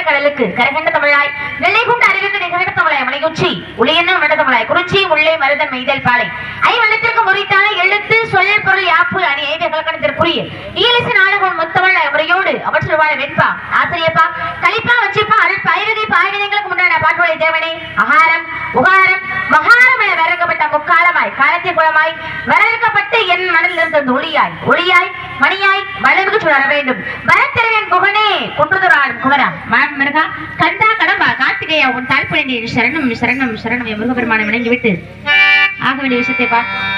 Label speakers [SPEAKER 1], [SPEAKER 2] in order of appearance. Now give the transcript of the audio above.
[SPEAKER 1] கடலுக்கு கரகண்ட தமிழாய் நெல்லை கொண்டு அறிவுக்கு நிகழ்ந்த தமிழாய் மலையுச்சி உளியன்ன வட தமிழாய் குறிச்சி உள்ளே மருதன் மெய்தல் பாலை ஐவண்ணத்திற்கு முறைத்தான எழுத்து சொல் பொருள் யாப்பு அணி ஐந்து கலக்கணத்திற்குரிய ஈலிசு நாடகம் முத்தமிழ் முறையோடு அவற்றில் வாழ வெண்பா ஆசிரியப்பா கலிப்பா வச்சிப்பா அருள் பயிர்கை பாவினங்களுக்கு முன்னாடி பாட்டுடைய தேவனே அகாரம் உகாரம் மகாரம் என வரக்கப்பட்ட முக்காலமாய் காலத்தின் குளமாய் வரவேற்கப்பட்டு என் மனதில் இருந்த ஒளியாய் ஒளியாய் மணியாய் வளர்வு சுழற வேண்டும் வரத்திரவின் குகனே குன்றுதராடும் குமரா மிருகா கண்டா கடம்பா கார்த்திகேயா உன் தாழ்பணி சரணம் சரணம் சரணம் முருகபெருமானை வணங்கி விட்டு ஆக வேண்டிய விஷயத்தை பா
[SPEAKER 2] apa